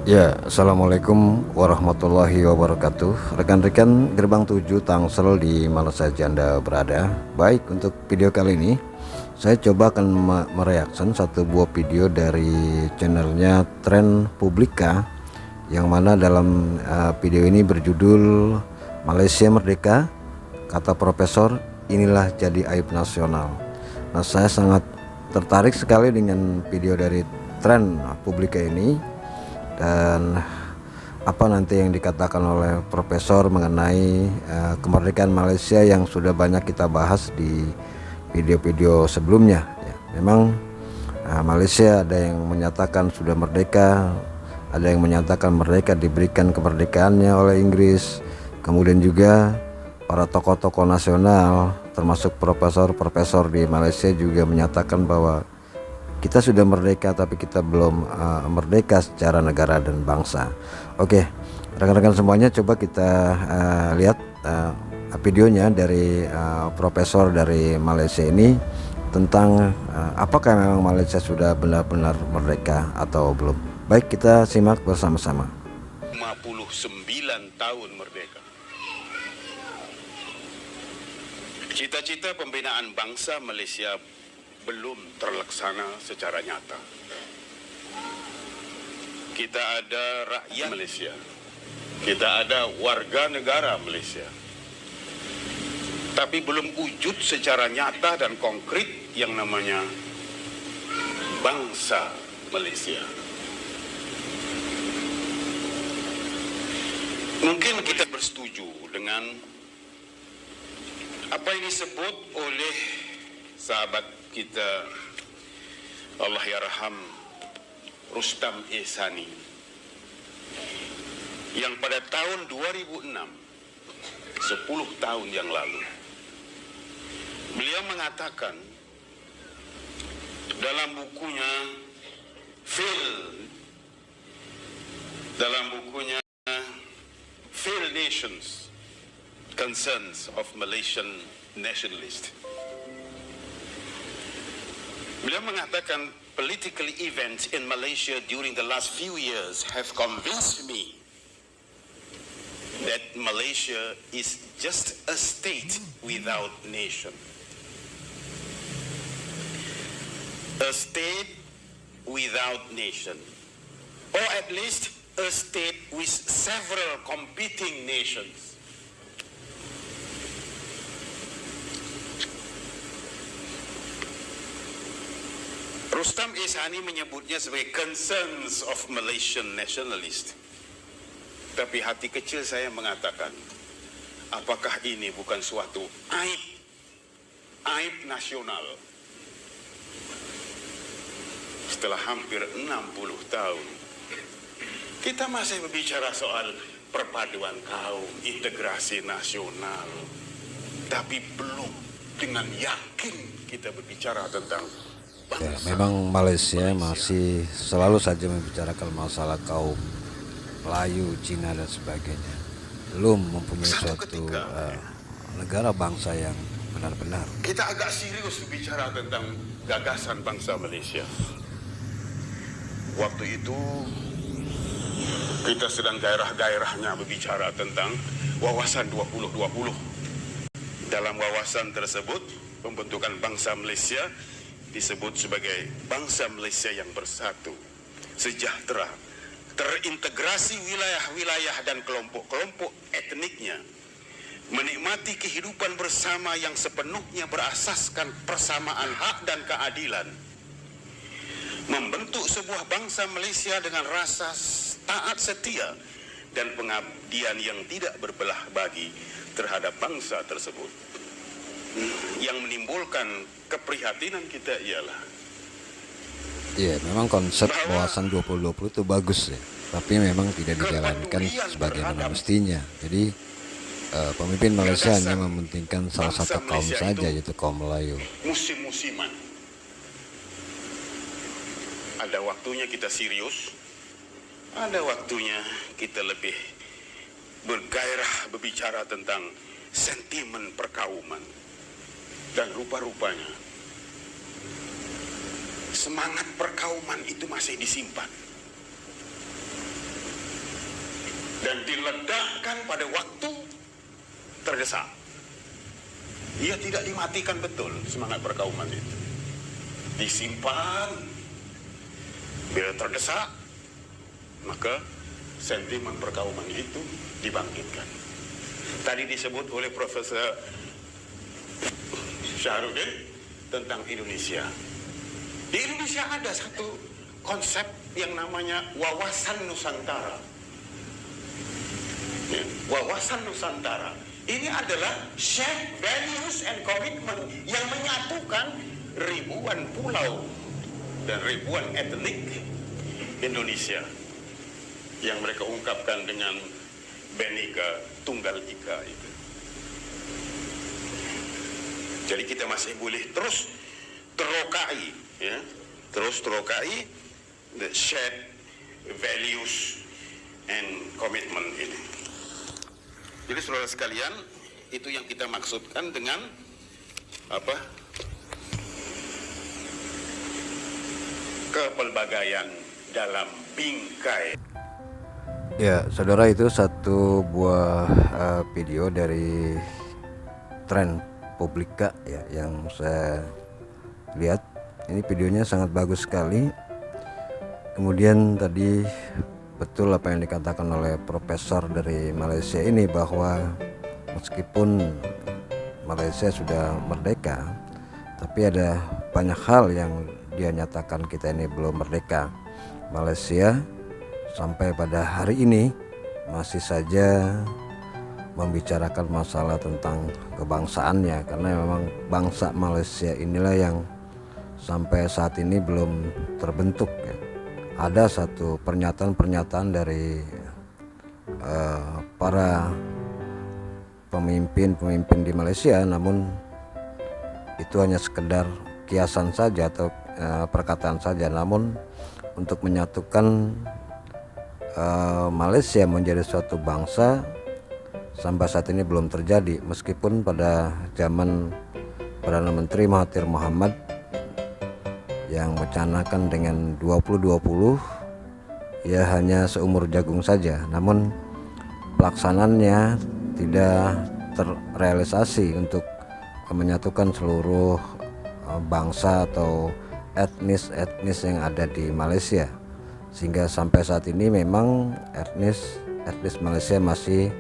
Ya, Assalamualaikum warahmatullahi wabarakatuh. Rekan-rekan Gerbang 7 Tangsel di mana saja Anda berada. Baik, untuk video kali ini saya coba akan mereaction satu buah video dari channelnya Tren Publika, yang mana dalam video ini berjudul Malaysia Merdeka, kata profesor, inilah jadi aib nasional. Nah, saya sangat tertarik sekali dengan video dari Tren Publika ini, dan apa nanti yang dikatakan oleh profesor mengenai kemerdekaan Malaysia yang sudah banyak kita bahas di video-video sebelumnya ya. Memang Malaysia ada yang menyatakan sudah merdeka, ada yang menyatakan mereka diberikan kemerdekaannya oleh Inggris, kemudian juga para tokoh-tokoh nasional termasuk profesor-profesor di Malaysia juga menyatakan bahwa kita sudah merdeka, tapi kita belum merdeka secara negara dan bangsa. Oke, rekan-rekan semuanya, coba kita lihat videonya dari profesor dari Malaysia ini tentang apakah memang Malaysia sudah benar-benar merdeka atau belum. Baik, kita simak bersama-sama. 59 tahun merdeka. Cita-cita pembinaan bangsa Malaysia belum terlaksana secara nyata. Kita ada rakyat Malaysia, kita ada warga negara Malaysia, tapi belum wujud secara nyata dan konkret yang namanya bangsa Malaysia. Mungkin kita bersetuju dengan apa yang disebut oleh sahabat kita, Allah yarham, Rustam Ehsani, yang pada tahun 2006, 10 tahun yang lalu, beliau mengatakan dalam bukunya Fail Nations, Concerns of Malaysian Nationalists. Beliau mengatakan, political events in Malaysia during the last few years have convinced me that Malaysia is just a state without nation. A state without nation. Or at least a state with several competing nations. Rustam Ehsani menyebutnya sebagai concerns of Malaysian nationalist. Tapi hati kecil saya mengatakan, apakah ini bukan suatu aib nasional? Setelah hampir 60 tahun, kita masih berbicara soal perpaduan kaum, integrasi nasional, tapi belum dengan yakin kita berbicara tentang ya, memang Malaysia masih selalu saja membicarakan masalah kaum Melayu, Cina dan sebagainya, belum mempunyai suatu negara bangsa yang benar-benar. Kita agak serius bicara tentang gagasan bangsa Malaysia. Waktu itu kita sedang gairah-gairahnya berbicara tentang wawasan 2020. Dalam wawasan tersebut, pembentukan bangsa Malaysia disebut sebagai bangsa Malaysia yang bersatu, sejahtera, terintegrasi wilayah-wilayah dan kelompok-kelompok etniknya, menikmati kehidupan bersama yang sepenuhnya berasaskan persamaan hak dan keadilan, membentuk sebuah bangsa Malaysia dengan rasa taat setia dan pengabdian yang tidak berbelah bagi terhadap bangsa tersebut. Yang menimbulkan keprihatinan kita ialah, ya, memang konsep wawasan 2020 itu bagus ya, tapi memang tidak dijalankan sebagaimana mestinya. Jadi pemimpin Malaysia hanya mementingkan salah satu kaum saja, yaitu kaum Melayu. Musim-musiman. Ada waktunya kita serius, ada waktunya kita lebih bergairah berbicara tentang sentimen perkauman. Dan rupa-rupanya semangat perkauman itu masih disimpan. dan diledakkan pada waktu terdesak. Ia tidak dimatikan betul semangat perkauman itu. Disimpan. Bila terdesak, maka sentimen perkauman itu dibangkitkan. Tadi disebut oleh Profesor Syahrudin tentang Indonesia. Di Indonesia ada satu konsep yang namanya wawasan Nusantara. Ya, wawasan Nusantara. Ini adalah shared values and commitment yang menyatukan ribuan pulau dan ribuan etnik Indonesia yang mereka ungkapkan dengan Bhinneka Tunggal Ika itu. Jadi kita masih boleh terus terokai, ya, terus terokai the shared values and commitment ini. Jadi saudara sekalian, itu yang kita maksudkan dengan apa? Kepelbagaian dalam bingkai. Ya, saudara, itu satu buah video dari Tren Publika ya yang saya lihat. Ini videonya sangat bagus sekali. Kemudian tadi betul apa yang dikatakan oleh profesor dari Malaysia ini, bahwa meskipun Malaysia sudah merdeka, tapi ada banyak hal yang dia nyatakan kita ini belum merdeka. Malaysia sampai pada hari ini masih saja membicarakan masalah tentang kebangsaannya, karena memang bangsa Malaysia inilah yang sampai saat ini belum terbentuk ya. Ada satu pernyataan dari para pemimpin di Malaysia, namun itu hanya sekedar kiasan saja atau perkataan saja. Namun untuk menyatukan Malaysia menjadi suatu bangsa sampai saat ini belum terjadi, meskipun pada zaman Perdana Menteri Mahathir Mohamad yang mencanangkan dengan 2020 ya hanya seumur jagung saja, namun pelaksanaannya tidak terrealisasi untuk menyatukan seluruh bangsa atau etnis yang ada di Malaysia, sehingga sampai saat ini memang etnis Malaysia masih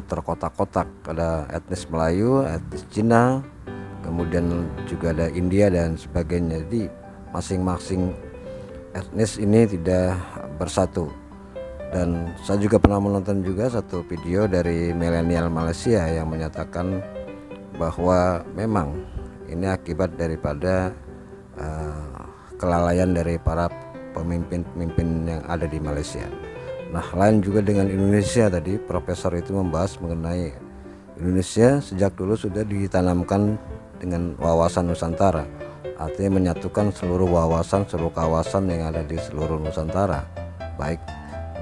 terkotak-kotak. Ada etnis Melayu, etnis Cina, kemudian juga ada India dan sebagainya. Jadi masing-masing etnis ini tidak bersatu. Dan saya juga pernah menonton juga satu video dari milenial Malaysia yang menyatakan bahwa memang ini akibat daripada kelalaian dari para pemimpin yang ada di Malaysia. Nah, lain juga dengan Indonesia. Tadi profesor itu membahas mengenai Indonesia sejak dulu sudah ditanamkan dengan wawasan Nusantara, artinya menyatukan seluruh wawasan, seluruh kawasan yang ada di seluruh Nusantara, baik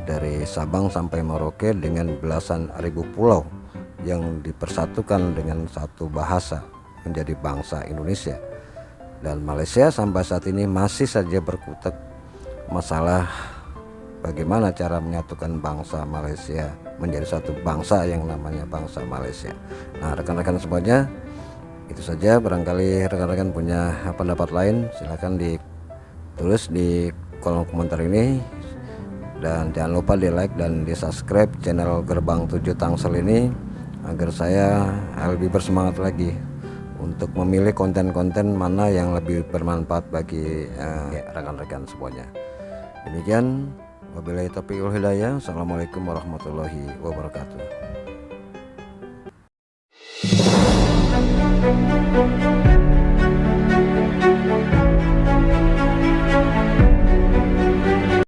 dari Sabang sampai Merauke dengan belasan ribu pulau yang dipersatukan dengan satu bahasa menjadi bangsa Indonesia. Dan Malaysia sampai saat ini masih saja berkutat masalah bagaimana cara menyatukan bangsa Malaysia menjadi satu bangsa yang namanya bangsa Malaysia. Nah, rekan-rekan semuanya, itu saja. Barangkali rekan-rekan punya pendapat lain, silahkan ditulis di kolom komentar ini, dan jangan lupa di like dan di subscribe channel Gerbang 7 Tangsel ini agar saya lebih bersemangat lagi untuk memilih konten-konten mana yang lebih bermanfaat bagi rekan-rekan semuanya. Demikian, wabillahi taufiq wal hidayah. Assalamualaikum warahmatullahi wabarakatuh.